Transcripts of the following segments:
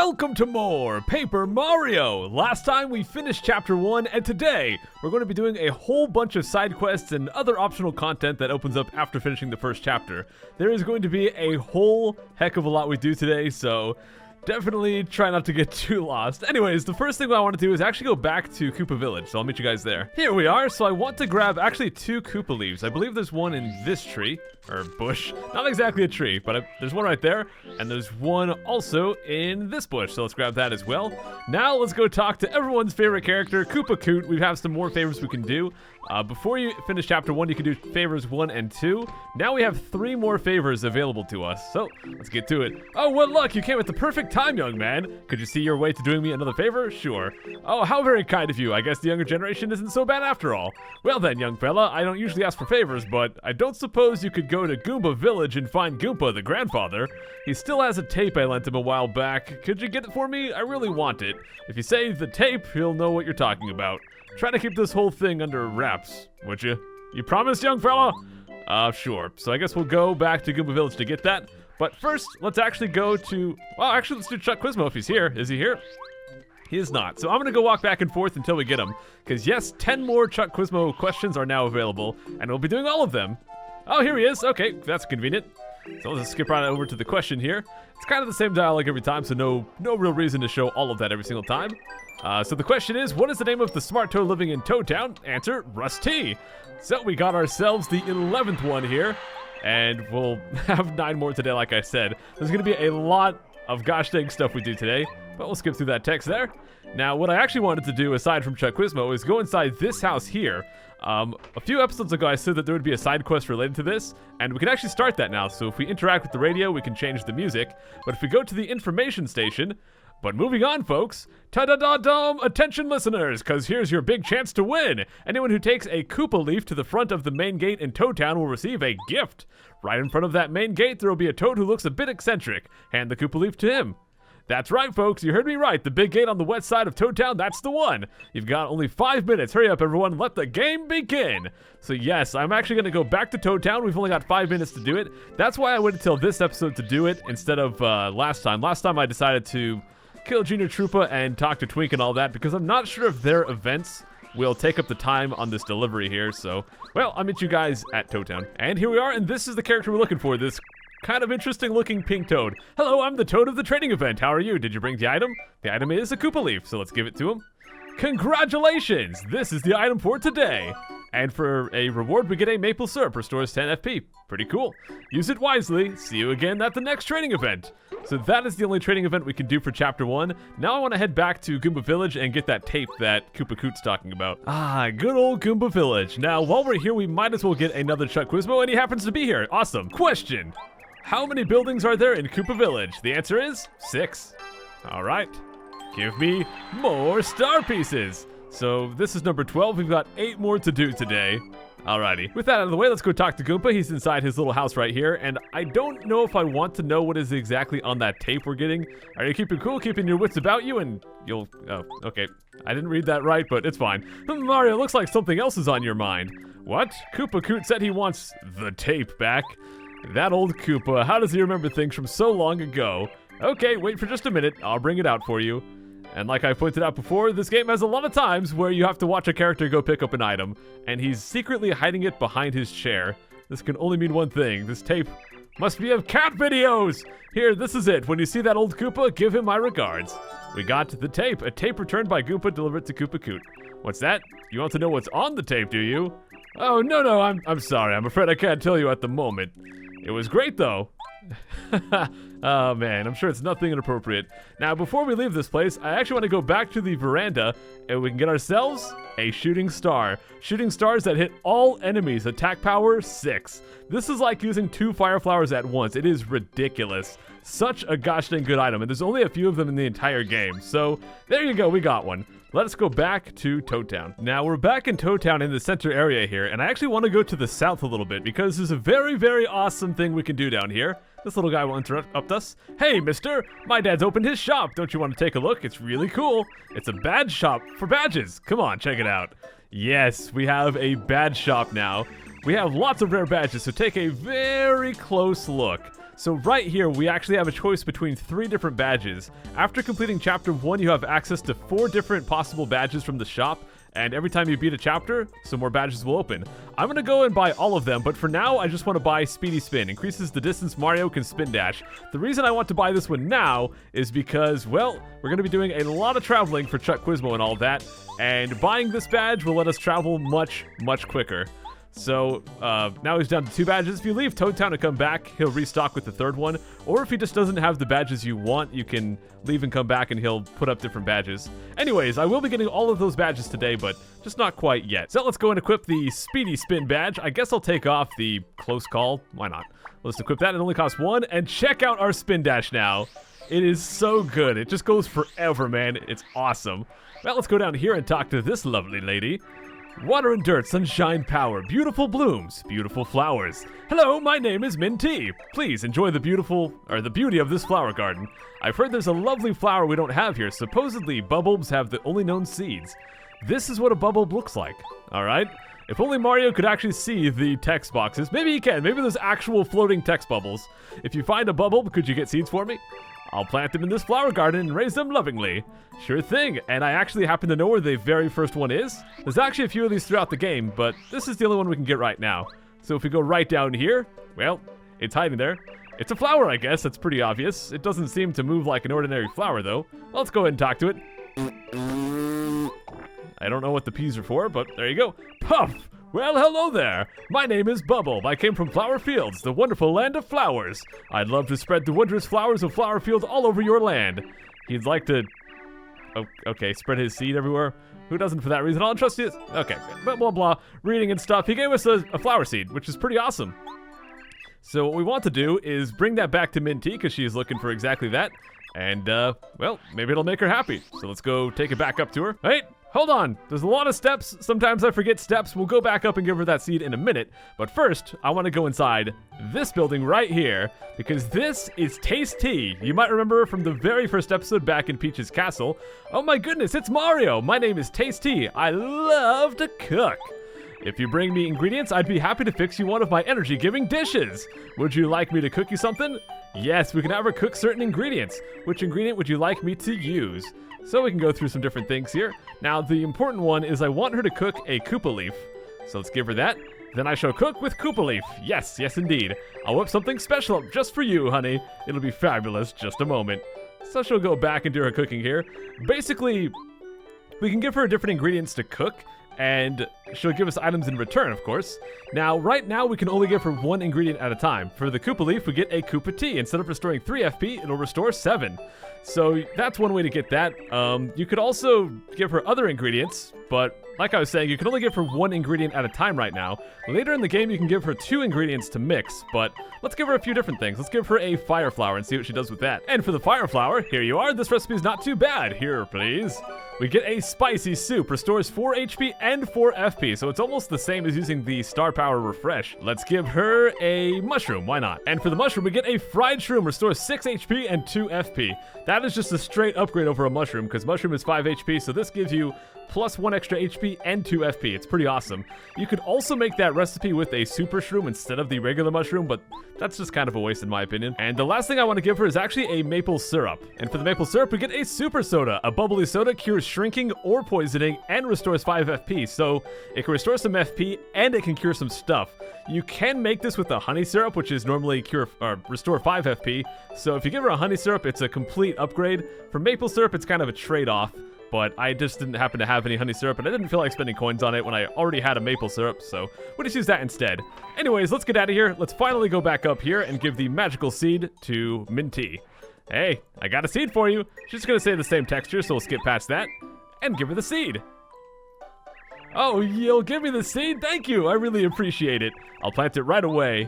welcome to more Paper Mario! Last time we finished Chapter 1, and today we're going to be doing a whole bunch of side quests and other optional content that opens up after finishing the first chapter. There is going to be a whole heck of a lot we do today, so definitely try not to get too lost. Anyways, the first thing I want to do is actually go back to Koopa Village, so I'll meet you guys there. Here we are, so I want to grab actually 2 Koopa leaves. I believe there's one in this tree, or bush. Not exactly a tree, but there's one right there, and there's one also in this bush, so let's grab that as well. Now let's go talk to everyone's favorite character, Koopa Coot. We have some more favors we can do. Before you finish Chapter 1, you can do favors 1 and 2. Now we have 3 more favors available to us, so let's get to it. Oh, what luck! You came at the perfect time, young man. Could you see your way to doing me another favor? Sure. Oh, how very kind of you. I guess the younger generation isn't so bad after all. Well then, young fella, I don't usually ask for favors, but I don't suppose you could go to Goomba Village and find Goomba, the grandfather. He still has a tape I lent him a while back. Could you get it for me? I really want it. If you say the tape, he'll know what you're talking about. Try to keep this whole thing under wraps, would you? You promise, young fella? Sure. So I guess we'll go back to Goomba Village to get that. But first, let's actually go to... Well, actually, let's do Chuck Quizmo if he's here. Is he here? He is not. So I'm going to go walk back and forth until we get him. Because yes, 10 more Chuck Quizmo questions are now available. And we'll be doing all of them. Oh, here he is. Okay, that's convenient. So let's just skip right over to the question here. It's kind of the same dialogue every time, so no real reason to show all of that every single time. So the question is, what is the name of the smart toad living in Toad Town? Answer, Rusty. So we got ourselves the 11th one here, and we'll have 9 more today, like I said. There's going to be a lot of gosh dang stuff we do today, but we'll skip through that text there. Now, what I actually wanted to do, aside from Chuck Quizmo, is go inside this house here. A few episodes ago, I said that there would be a side quest related to this, and we can actually start that now. So if we interact with the radio, we can change the music. But if we go to the information station... But moving on, folks, ta-da-da-dum, attention listeners, because here's your big chance to win. Anyone who takes a Koopa leaf to the front of the main gate in Toad Town will receive a gift. Right in front of that main gate, there will be a toad who looks a bit eccentric. Hand the Koopa leaf to him. That's right, folks, you heard me right. The big gate on the west side of Toad Town, that's the one. You've got only 5 minutes. Hurry up, everyone. Let the game begin. So yes, I'm actually going to go back to Toad Town. We've only got 5 minutes to do it. That's why I waited till this episode to do it instead of last time. Last time I decided to kill Junior Troopa and talk to Twink and all that because I'm not sure if their events will take up the time on this delivery here. So, well, I'll meet you guys at Toad Town. And here we are, and this is the character we're looking for, this kind of interesting looking pink toad. Hello, I'm the toad of the trading event. How are you? Did you bring the item? The item is a Koopa leaf, so let's give it to him. Congratulations! This is the item for today. And for a reward, we get a maple syrup, restores 10 FP. Pretty cool. Use it wisely. See you again at the next trading event. So that is the only trading event we can do for Chapter 1. Now I want to head back to Goomba Village and get that tape that Koopa Coot's talking about. Ah, good old Goomba Village. Now, while we're here, we might as well get another Chuck Quizmo, and he happens to be here. Awesome. Question. How many buildings are there in Koopa Village? The answer is 6. All right. Give me more star pieces. So this is number 12. We've got 8 more to do today. Alrighty. With that out of the way, let's go talk to Goomba. He's inside his little house right here, and I don't know if I want to know what is exactly on that tape we're getting. Are you keeping cool, keeping your wits about you, and you'll... Oh, okay. I didn't read that right, but it's fine. Mario, looks like something else is on your mind. What? Koopa Coot said he wants the tape back. That old Koopa, how does he remember things from so long ago? Okay, wait for just a minute. I'll bring it out for you. And like I pointed out before, this game has a lot of times where you have to watch a character go pick up an item, and he's secretly hiding it behind his chair. This can only mean one thing. This tape must be of cat videos! Here, this is it. When you see that old Koopa, give him my regards. We got the tape. A tape returned by Goomba delivered to Koopa Coot. What's that? You want to know what's on the tape, do you? Oh, no, I'm sorry. I'm afraid I can't tell you at the moment. It was great, though. Oh man, I'm sure it's nothing inappropriate. Now, before we leave this place, I actually want to go back to the veranda and we can get ourselves a shooting star. Shooting stars that hit all enemies. Attack power 6. This is like using 2 fire flowers at once. It is ridiculous. Such a gosh dang good item, and there's only a few of them in the entire game. So there you go, we got one. Let's go back to Toad Town. Now we're back in Toad Town in the center area here, and I actually want to go to the south a little bit because there's a very, very awesome thing we can do down here. This little guy will interrupt us. Hey, mister, my dad's opened his shop. Don't you want to take a look? It's really cool. It's a badge shop for badges. Come on, check it out. Yes, we have a badge shop now. We have lots of rare badges, so take a very close look. So right here, we actually have a choice between 3 different badges. After completing chapter 1, you have access to 4 different possible badges from the shop, and every time you beat a chapter, some more badges will open. I'm going to go and buy all of them, but for now, I just want to buy Speedy Spin. Increases the distance Mario can spin dash. The reason I want to buy this one now is because, well, we're going to be doing a lot of traveling for Chuck Quizmo and all that, and buying this badge will let us travel much, much quicker. So, now he's down to 2 badges. If you leave Toad Town and come back, he'll restock with the 3rd one. Or if he just doesn't have the badges you want, you can leave and come back and he'll put up different badges. Anyways, I will be getting all of those badges today, but just not quite yet. So let's go and equip the Speedy Spin badge. I guess I'll take off the Close Call. Why not? Let's equip that. It only costs 1. And check out our spin dash now. It is so good. It just goes forever, man. It's awesome. Well, let's go down here and talk to this lovely lady. Water and dirt, sunshine, power, beautiful blooms, beautiful flowers. Hello, my name is Minty. Please enjoy the beauty of this flower garden. I've heard there's a lovely flower we don't have here. Supposedly, bubulbs have the only known seeds. This is what a bubulb looks like. All right. If only Mario could actually see the text boxes. Maybe he can. Maybe there's actual floating text bubbles. If you find a bubulb, could you get seeds for me? I'll plant them in this flower garden and raise them lovingly. Sure thing, and I actually happen to know where the very first one is. There's actually a few of these throughout the game, but this is the only one we can get right now. So if we go right down here, well, it's hiding there. It's a flower, I guess. That's pretty obvious. It doesn't seem to move like an ordinary flower, though. Well, let's go ahead and talk to it. I don't know what the P's are for, but there you go. Puff! Well, hello there. My name is Bubble. I came from Flower Fields, the wonderful land of flowers. I'd love to spread the wondrous flowers of Flower Field all over your land. He'd like to... Oh, okay, spread his seed everywhere. Who doesn't for that reason? I'll trust you. Okay, blah, blah, blah. Reading and stuff. He gave us a flower seed, which is pretty awesome. So what we want to do is bring that back to Minty, because she's looking for exactly that. And, well, maybe it'll make her happy. So let's go take it back up to her. Hey! Hold on, there's a lot of steps. Sometimes I forget steps. We'll go back up and give her that seed in a minute. But first, I want to go inside this building right here, because this is Taste Tea. You might remember from the very first episode back in Peach's Castle. Oh my goodness, it's Mario. My name is Taste Tea. I love to cook. If you bring me ingredients, I'd be happy to fix you one of my energy-giving dishes. Would you like me to cook you something? Yes, we can have her cook certain ingredients. Which ingredient would you like me to use? So we can go through some different things here. Now, the important one is I want her to cook a Koopa Leaf. So let's give her that. Then I shall cook with Koopa Leaf. Yes, yes indeed. I'll whip something special up just for you, honey. It'll be fabulous. Just a moment. So she'll go back and do her cooking here. Basically, we can give her different ingredients to cook, and she'll give us items in return, of course. Now, right now, we can only give her 1 ingredient at a time. For the Koopa Leaf, we get a Koopa Tea. Instead of restoring 3 FP, it'll restore 7. So that's one way to get that. You could also give her other ingredients, but like I was saying, you can only give her 1 ingredient at a time right now. Later in the game, you can give her 2 ingredients to mix, but let's give her a few different things. Let's give her a fire flower and see what she does with that. And for the fire flower, here you are. This recipe is not too bad. Here, please. We get a spicy soup, restores 4 HP and 4 FP, so it's almost the same as using the Star Power Refresh. Let's give her a mushroom, why not? And for the mushroom, we get a fried shroom, restores 6 HP and 2 FP. That is just a straight upgrade over a mushroom, because mushroom is 5 HP, so this gives you plus 1 extra HP and 2 FP. It's pretty awesome. You could also make that recipe with a super shroom instead of the regular mushroom, but that's just kind of a waste in my opinion. And the last thing I want to give her is actually a maple syrup. And for the maple syrup, we get a super soda. A bubbly soda cures shrinking or poisoning and restores 5 FP. So it can restore some FP and it can cure some stuff. You can make this with a honey syrup, which is normally restore 5 FP. So if you give her a honey syrup, it's a complete upgrade. For maple syrup, it's kind of a trade-off. But I just didn't happen to have any honey syrup, and I didn't feel like spending coins on it when I already had a maple syrup, so we'll just use that instead. Anyways, let's get out of here. Let's finally go back up here and give the magical seed to Minty. Hey, I got a seed for you. She's gonna say the same texture, so we'll skip past that and give her the seed. Oh, you'll give me the seed? Thank you. I really appreciate it. I'll plant it right away.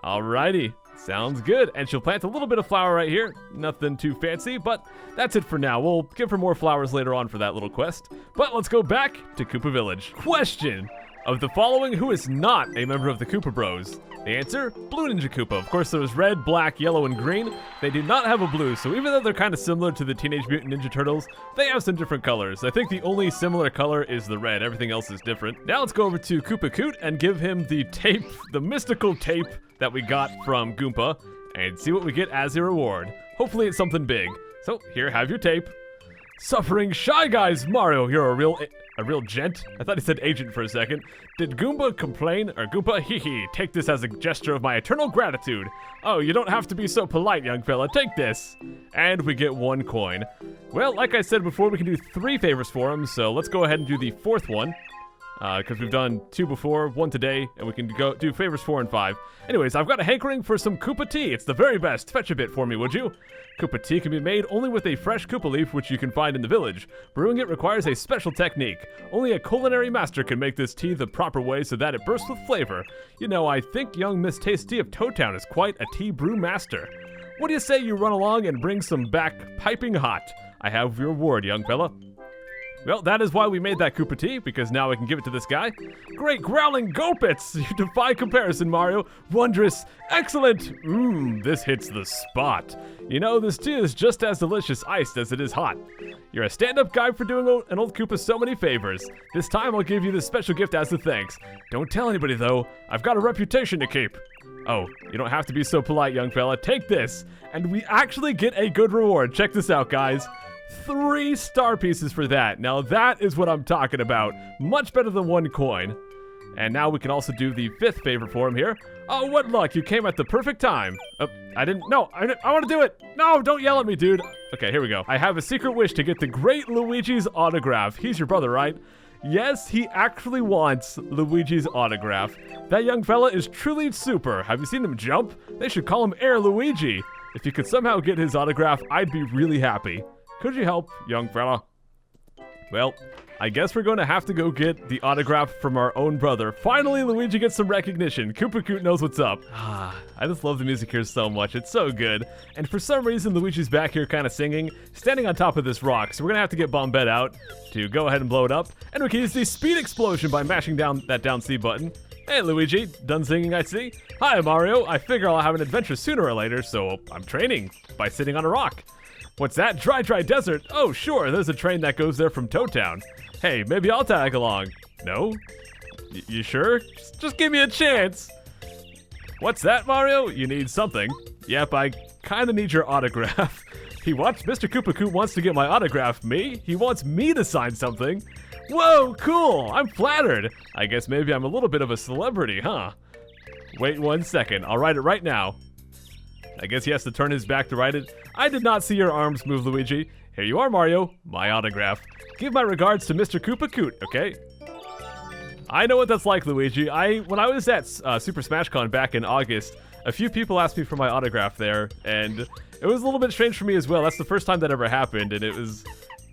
Alrighty. Sounds good. And she'll plant a little bit of flower right here. Nothing too fancy, but that's it for now. We'll give her more flowers later on for that little quest. But let's go back to Koopa Village. Question: of the following, who is not a member of the Koopa Bros? The answer, Blue Ninja Koopa. Of course, there's red, black, yellow, and green. They do not have a blue, so even though they're kind of similar to the Teenage Mutant Ninja Turtles, they have some different colors. I think the only similar color is the red. Everything else is different. Now let's go over to Koopa Koot and give him the tape, the mystical tape that we got from Goomba. and see what we get as a reward. Hopefully it's something big. So here, have your tape. Suffering Shy Guys Mario, you're a real gent? I thought he said agent for a second. Did Goomba complain? Or Goomba, hee, take this as a gesture of my eternal gratitude. Oh, you don't have to be so polite, young fella. Take this. And we get 1 coin. Well, like I said before, we can do 3 favors for him, so let's go ahead and do the 4th one. Because we've done 2 before, 1 today, and we can go do favors 4 and 5. Anyways, I've got a hankering for some Koopa Tea. It's the very best. Fetch a bit for me, would you? Koopa Tea can be made only with a fresh Koopa leaf, which you can find in the village. Brewing it requires a special technique. Only a culinary master can make this tea the proper way so that it bursts with flavor. You know, I think young Miss Tasty of Toad Town is quite a tea brew master. What do you say you run along and bring some back piping hot? I have your word, young fella. Well, that is why we made that Koopa Tea, because now I can give it to this guy. Great growling go-pits! You defy comparison, Mario. Wondrous. Excellent! This hits the spot. You know, this tea is just as delicious iced as it is hot. You're a stand-up guy for doing an old Koopa so many favors. This time I'll give you this special gift as a thanks. Don't tell anybody, though. I've got a reputation to keep. Oh, you don't have to be so polite, young fella. Take this. And we actually get a good reward. Check this out, guys. 3 star pieces for that. Now that is what I'm talking about. Much better than 1 coin. And now we can also do the 5th favor for him here. Oh, what luck. You came at the perfect time. Oh, I want to do it. No, don't yell at me, dude. Okay, here we go. I have a secret wish to get the great Luigi's autograph. He's your brother, right? Yes, he actually wants Luigi's autograph. That young fella is truly super. Have you seen him jump? They should call him Air Luigi. If you could somehow get his autograph, I'd be really happy. Could you help, young fella? Well, I guess we're going to have to go get the autograph from our own brother. Finally, Luigi gets some recognition. Koopa Coot knows what's up. I just love the music here so much. It's so good. And for some reason, Luigi's back here kind of singing, standing on top of this rock. So we're going to have to get Bombette out to go ahead and blow it up. And we can use the speed explosion by mashing down that down C button. Hey, Luigi. Done singing, I see. Hi, Mario. I figure I'll have an adventure sooner or later, so I'm training by sitting on a rock. What's that? Dry desert? Oh, sure, there's a train that goes there from Toad Town. Hey, maybe I'll tag along. No? You sure? Just give me a chance. What's that, Mario? You need something. Yep, I kinda need your autograph. Mr. Koopa Coot wants to get my autograph. Me? He wants me to sign something? Whoa, cool! I'm flattered. I guess maybe I'm a little bit of a celebrity, huh? Wait 1 second, I'll write it right now. I guess he has to turn his back to write it. I did not see your arms move, Luigi. Here you are, Mario. My autograph. Give my regards to Mr. Koopa Coot, okay? I know what that's like, Luigi. When I was at Super Smash Con back in August, a few people asked me for my autograph there, and it was a little bit strange for me as well. That's the first time that ever happened, and it was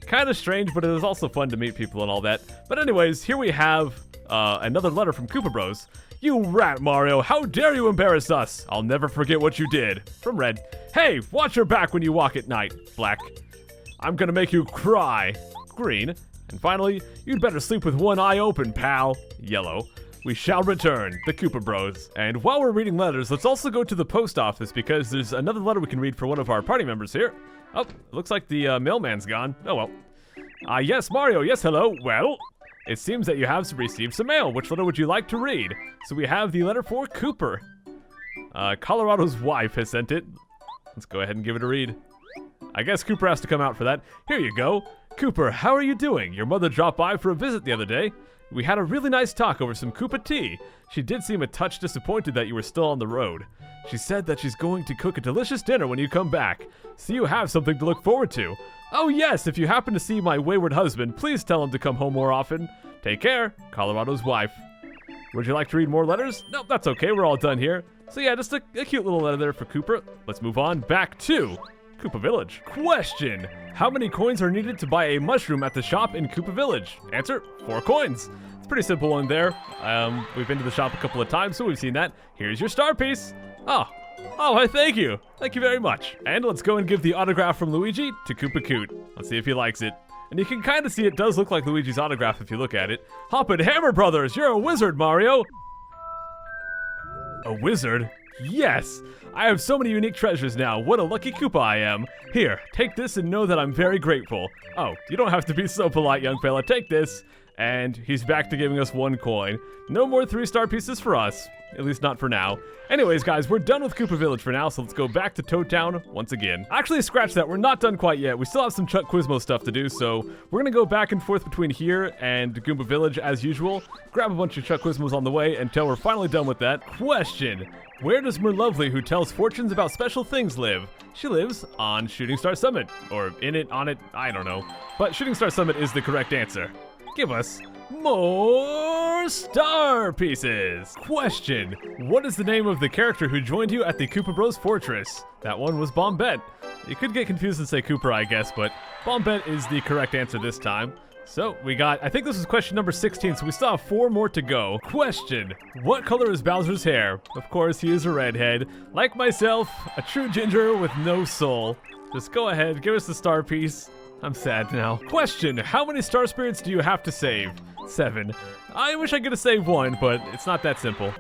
kind of strange, but it was also fun to meet people and all that. But anyways, here we have another letter from Koopa Bros. You rat, Mario. How dare you embarrass us? I'll never forget what you did. From Red. Hey, watch your back when you walk at night. Black. I'm gonna make you cry. Green. And finally, you'd better sleep with one eye open, pal. Yellow. We shall return, the Koopa Bros. And while we're reading letters, let's also go to the post office because there's another letter we can read for one of our party members here. Oh, looks like the mailman's gone. Oh well. Yes, Mario. Yes, hello. Well, it seems that you have received some mail. Which letter would you like to read? So we have the letter for Cooper. Colorado's wife has sent it. Let's go ahead and give it a read. I guess Cooper has to come out for that. Here you go. Cooper, how are you doing? Your mother dropped by for a visit the other day. We had a really nice talk over some Koopa Tea. She did seem a touch disappointed that you were still on the road. She said that she's going to cook a delicious dinner when you come back, so you have something to look forward to. Oh yes, if you happen to see my wayward husband, please tell him to come home more often. Take care, Colorado's wife. Would you like to read more letters? No, that's okay, we're all done here. So yeah, just a cute little letter there for Cooper. Let's move on back to Koopa Village. Question: how many coins are needed to buy a mushroom at the shop in Koopa Village? Answer: 4 coins. It's a pretty simple one there. We've been to the shop a couple of times, so we've seen that. Here's your star piece. Oh, thank you. Thank you very much. And let's go and give the autograph from Luigi to Koopa Coot. Let's see if he likes it. And you can kind of see it does look like Luigi's autograph if you look at it. Hop and Hammer Brothers, you're a wizard, Mario. A wizard? Yes! I have so many unique treasures now. What a lucky Koopa I am. Here, take this and know that I'm very grateful. Oh, you don't have to be so polite, young fella. Take this. And he's back to giving us 1 coin. No more 3-star pieces for us. At least not for now. Anyways, guys, we're done with Koopa Village for now, so let's go back to Toad Town once again. Actually, scratch that. We're not done quite yet. We still have some Chuck Quizmo stuff to do, so we're going to go back and forth between here and Goomba Village as usual. Grab a bunch of Chuck Quizmos on the way until we're finally done with that. Question. Where does Merlovely, who tells fortunes about special things, live? She lives on Shooting Star Summit. Or in it, on it, I don't know. But Shooting Star Summit is the correct answer. Give us more star pieces. Question. What is the name of the character who joined you at the Koopa Bros Fortress? That one was Bombette. You could get confused and say Cooper, I guess, but Bombette is the correct answer this time. So we got, I think this is question number 16, so we still have 4 more to go. Question. What color is Bowser's hair? Of course, he is a redhead. Like myself, a true ginger with no soul. Just go ahead, give us the star piece. I'm sad now. Question. How many star spirits do you have to save? 7. I wish I could have saved 1, but it's not that simple.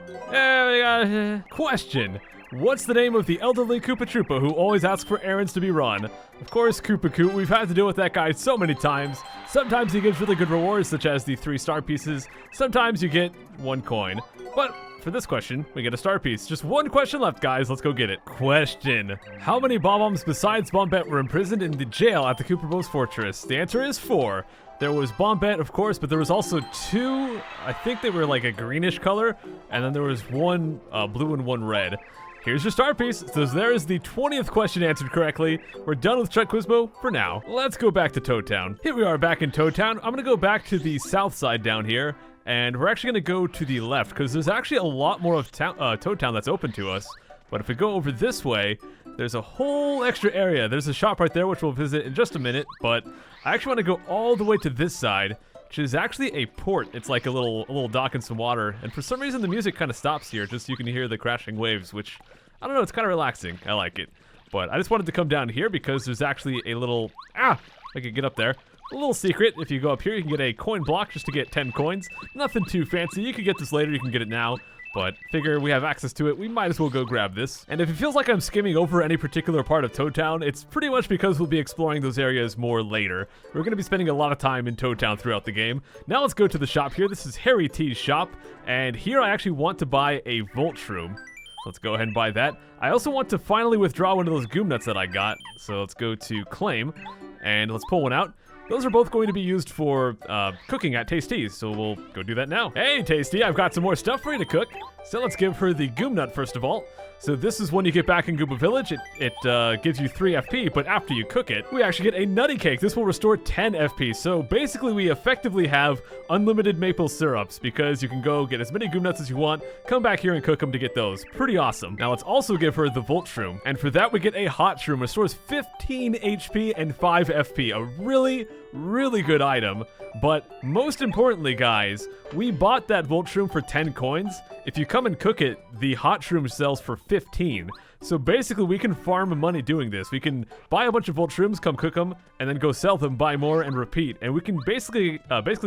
Question. What's the name of the elderly Koopa Troopa who always asks for errands to be run? Of course, Koopa Koot. We've had to deal with that guy so many times. Sometimes he gives really good rewards, such as the 3 star pieces. Sometimes you get 1 coin. But for this question, we get a star piece. Just 1 question left, guys. Let's go get it. Question. How many Bob-Ombs besides Bombette were imprisoned in the jail at the Koopa Bros Fortress? The answer is 4. There was Bombette, of course, but there was also 2, I think they were like a greenish color, and then there was 1 blue and 1 red. Here's your star piece. So there is the 20th question answered correctly. We're done with Chuck Quizmo for now. Let's go back to Toad Town. Here we are back in Toad Town. I'm gonna go back to the south side down here, and we're actually gonna go to the left because there's actually a lot more of Toad Town that's open to us. But if we go over this way, there's a whole extra area. There's a shop right there, which we'll visit in just a minute, but I actually want to go all the way to this side, which is actually a port. It's like a little dock and some water, and for some reason the music kind of stops here, just so you can hear the crashing waves, which, I don't know, it's kind of relaxing. I like it. But I just wanted to come down here because there's actually a little, I could get up there. A little secret, if you go up here, you can get a coin block just to get 10 coins. Nothing too fancy. You can get this later, you can get it now. But figure we have access to it, we might as well go grab this. And if it feels like I'm skimming over any particular part of Toad Town, it's pretty much because we'll be exploring those areas more later. We're going to be spending a lot of time in Toad Town throughout the game. Now let's go to the shop here. This is Harry T's shop, and here I actually want to buy a Volt Shroom. Let's go ahead and buy that. I also want to finally withdraw one of those Goom Nuts that I got. So let's go to Claim, and let's pull one out. Those are both going to be used for cooking at Tasty's, so we'll go do that now. Hey, Tasty, I've got some more stuff for you to cook. So let's give her the Goom Nut first of all. So this is when you get back in Koopa Village. It gives you 3 FP, but after you cook it, we actually get a Nutty Cake. This will restore 10 FP. So basically, we effectively have unlimited maple syrups because you can go get as many Goom Nuts as you want, come back here and cook them to get those. Pretty awesome. Now let's also give her the Volt Shroom. And for that, we get a Hot Shroom. Restores 15 HP and 5 FP. A really, really good item. But most importantly, guys, we bought that Volt Shroom for 10 coins. If you come and cook it, the Hot Shroom sells for 15. So basically, we can farm money doing this. We can buy a bunch of Volt Shrooms, come cook them, and then go sell them, buy more, and repeat. And we can basically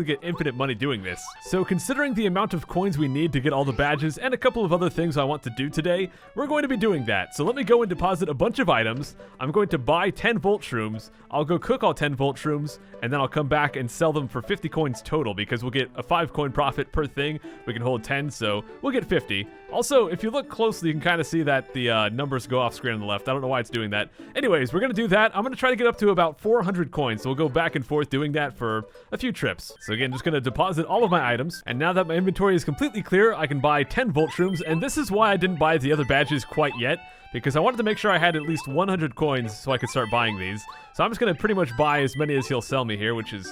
get infinite money doing this. So considering the amount of coins we need to get all the badges and a couple of other things I want to do today, we're going to be doing that. So let me go and deposit a bunch of items. I'm going to buy 10 Volt Shrooms. I'll go cook all 10 Volt Shrooms, and then I'll come back and sell them for 50 coins total because we'll get a 5 coin profit per thing. We can hold 10, so we'll get 50. Also, if you look closely, you can kind of see that the numbers go off screen on the left. I don't know why it's doing that. Anyways, we're going to do that. I'm going to try to get up to about 400 coins, so we'll go back and forth doing that for a few trips. So again, just going to deposit all of my items, and now that my inventory is completely clear, I can buy 10 Volt Shrooms, and this is why I didn't buy the other badges quite yet, because I wanted to make sure I had at least 100 coins so I could start buying these. So I'm just going to pretty much buy as many as he'll sell me here, which is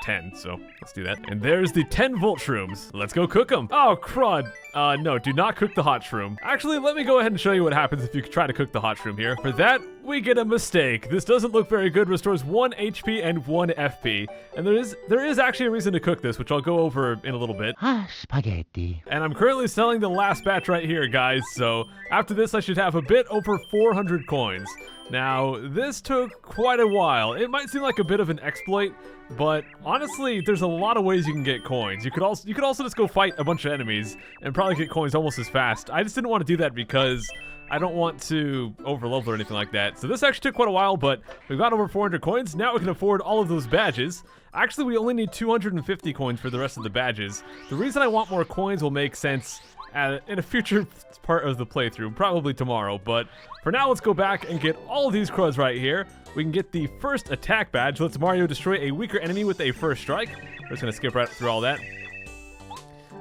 10, so let's do that. And there's the 10 Volt Shrooms. Let's go cook them. Oh, crud. No, do not cook the Hot Shroom. Actually, let me go ahead and show you what happens if you try to cook the Hot Shroom here. For that, we get a mistake. This doesn't look very good. Restores 1 HP and 1 FP. And there is actually a reason to cook this, which I'll go over in a little bit. Spaghetti. And I'm currently selling the last batch right here, guys. So after this, I should have a bit over 400 coins. Now, this took quite a while. It might seem like a bit of an exploit, but honestly, there's a lot of ways you can get coins. You could also just go fight a bunch of enemies and probably get coins almost as fast. I just didn't want to do that because I don't want to overlevel or anything like that. So this actually took quite a while, but we've got over 400 coins. Now we can afford all of those badges. Actually, we only need 250 coins for the rest of the badges. The reason I want more coins will make sense in a future part of the playthrough, probably tomorrow. But for now, let's go back and get all of these CRUDs right here. We can get the first attack badge. Lets Mario destroy a weaker enemy with a first strike. We're just going to skip right through all that.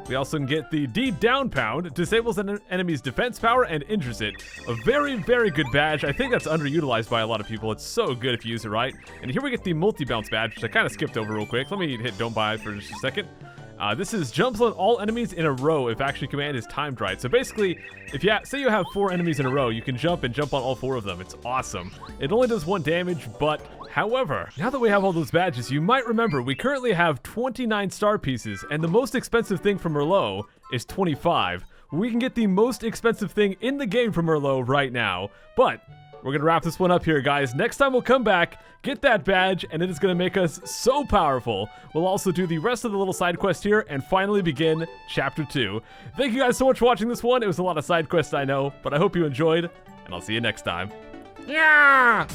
We also can get the D down pound, disables an enemy's defense power and injures it. A very, very good badge. I think that's underutilized by a lot of people. It's so good if you use it right. And here we get the multi-bounce badge, which I kind of skipped over real quick. Let me hit don't buy for just a second. This is jumps on all enemies in a row if action command is timed right. So basically, if you say you have 4 enemies in a row, you can jump and jump on all 4 of them. It's awesome. It only does 1 damage, but however, now that we have all those badges, you might remember we currently have 29 star pieces, and the most expensive thing from Merlot is 25. We can get the most expensive thing in the game from Merlot right now, but we're going to wrap this one up here, guys. Next time we'll come back, get that badge, and it is going to make us so powerful. We'll also do the rest of the little side quest here and finally begin Chapter 2. Thank you guys so much for watching this one. It was a lot of side quests, I know, but I hope you enjoyed, and I'll see you next time. Yeah!